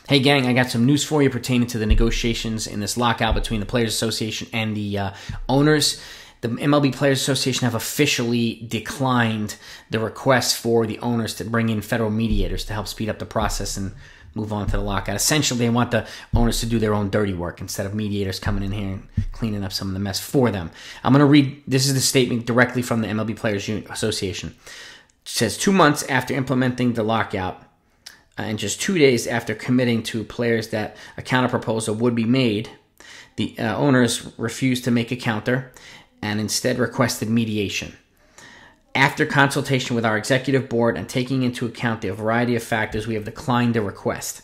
Hey gang, I got some news for you pertaining to the negotiations in this lockout between the Players Association and the owners. The MLB Players Association have officially declined the request for the owners to bring in federal mediators to help speed up the process and move on to the lockout. Essentially, they want the owners to do their own dirty work instead of mediators coming in here and cleaning up some of the mess for them. I'm going to read, this is the statement directly from the MLB Players Association. It says, 2 months after implementing the lockout, and just 2 days after committing to players that a counterproposal would be made, the owners refused to make a counter and instead requested mediation. After consultation with our executive board and taking into account the variety of factors, we have declined the request.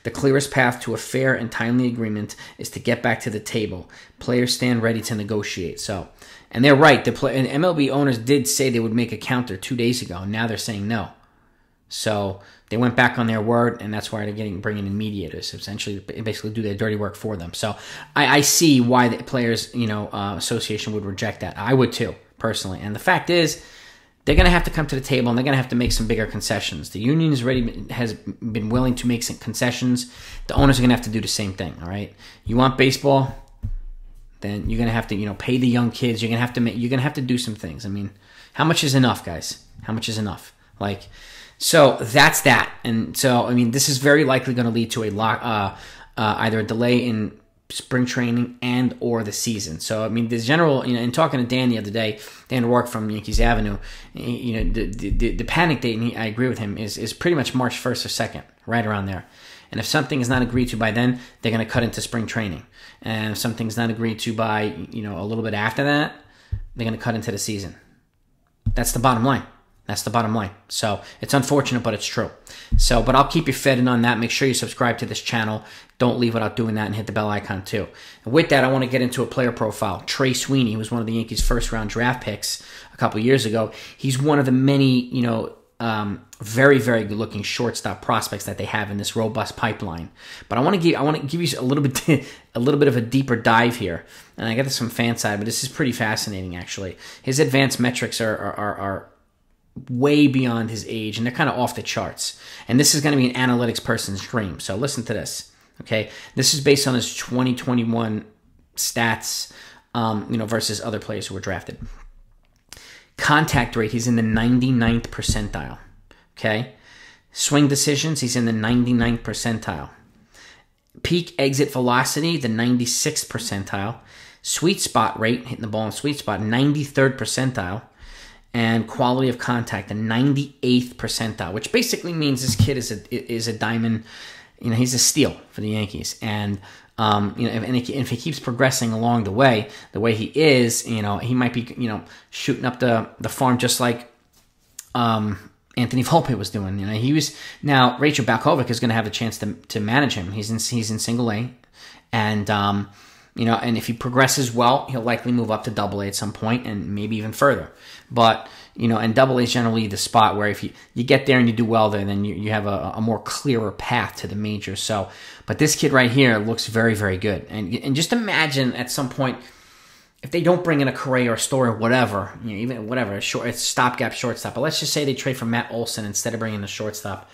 The clearest path to a fair and timely agreement is to get back to the table. Players stand ready to negotiate. And they're right. The MLB owners did say they would make a counter 2 days ago, and now they're saying no. So they went back on their word, and that's why they're bringing in mediators, essentially, basically do their dirty work for them. So I see why the Players, Association would reject that. I would too, personally. And the fact is, they're going to have to come to the table, and they're going to have to make some bigger concessions. The union has been willing to make some concessions. The owners are going to have to do the same thing. All right, you want baseball, then you're going to have to, pay the young kids. You're going to have to do some things. I mean, how much is enough, guys? How much is enough? So that's that. And so, this is very likely going to lead to either a delay in spring training and or the season. So, the general, in talking to Dan the other day, Dan Rourke from Yankees Avenue, the panic date, and I agree with him, is pretty much March 1st or 2nd, right around there. And if something is not agreed to by then, they're going to cut into spring training. And if something's not agreed to by, a little bit after that, they're going to cut into the season. That's the bottom line. That's the bottom line. So it's unfortunate, but it's true. But I'll keep you fed in on that. Make sure you subscribe to this channel. Don't leave without doing that, and hit the bell icon too. And with that, I want to get into a player profile. Trey Sweeney, who was one of the Yankees' first-round draft picks a couple of years ago. He's one of the many, very, very good-looking shortstop prospects that they have in this robust pipeline. But I want to give you a little bit of a deeper dive here. And I got this from Fanside, but this is pretty fascinating, actually. His advanced metrics are way beyond his age, and they're kind of off the charts. And this is going to be an analytics person's dream. So listen to this, okay? This is based on his 2021 stats, versus other players who were drafted. Contact rate, he's in the 99th percentile, okay? Swing decisions, he's in the 99th percentile. Peak exit velocity, the 96th percentile. Sweet spot rate, hitting the ball in sweet spot, 93rd percentile. And quality of contact, the 98th percentile, which basically means this kid is a diamond. He's a steal for the Yankees. And if he keeps progressing along the way he is, he might be shooting up the farm just like Anthony Volpe was doing. Now Rachel Balkovic is going to have a chance to manage him. He's in single A, and and if he progresses well, he'll likely move up to Double A at some point, and maybe even further. But, and Double A is generally the spot where if you get there and you do well there, then you have a more clearer path to the majors. But this kid right here looks very, very good. And just imagine at some point, if they don't bring in a Correa or Story or whatever, even whatever, it's stopgap shortstop. But let's just say they trade for Matt Olson instead of bringing in a shortstop.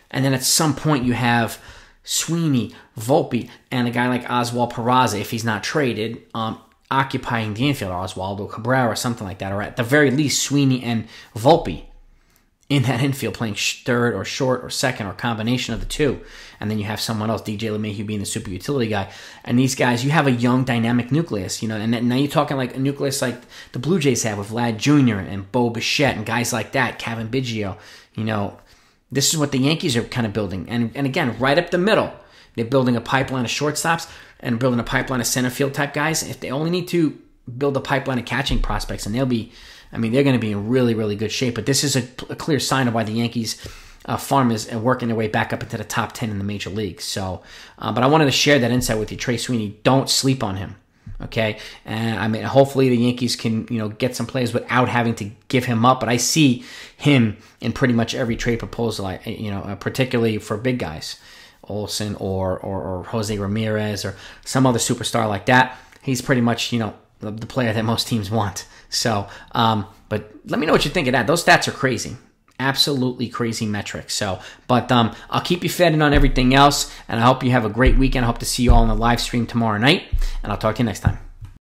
And then at some point you have Sweeney, Volpe, and a guy like Oswald Peraza, if he's not traded, occupying the infield, or Oswaldo Cabrera or something like that, or at the very least Sweeney and Volpe in that infield playing third or short or second or combination of the two. And then you have someone else, DJ LeMahieu, being the super utility guy. And these guys, you have a young dynamic nucleus, and now you're talking like a nucleus like the Blue Jays have with Vlad Jr. and Bo Bichette and guys like that, Kevin Biggio. This is what the Yankees are kind of building. And again, right up the middle, they're building a pipeline of shortstops and building a pipeline of center field type guys. If they only need to build a pipeline of catching prospects, and they're going to be in really, really good shape. But this is a clear sign of why the Yankees farm is working their way back up into the top 10 in the major leagues. But I wanted to share that insight with you. Trey Sweeney, don't sleep on him. Okay, and hopefully the Yankees can get some players without having to give him up. But I see him in pretty much every trade proposal. Particularly for big guys, Olson or Jose Ramirez or some other superstar like that. He's pretty much the player that most teams want. But let me know what you think of that. Those stats are crazy. Absolutely crazy metrics. So, but I'll keep you fed in on everything else, and I hope you have a great weekend. I hope to see you all on the live stream tomorrow night, and I'll talk to you next time.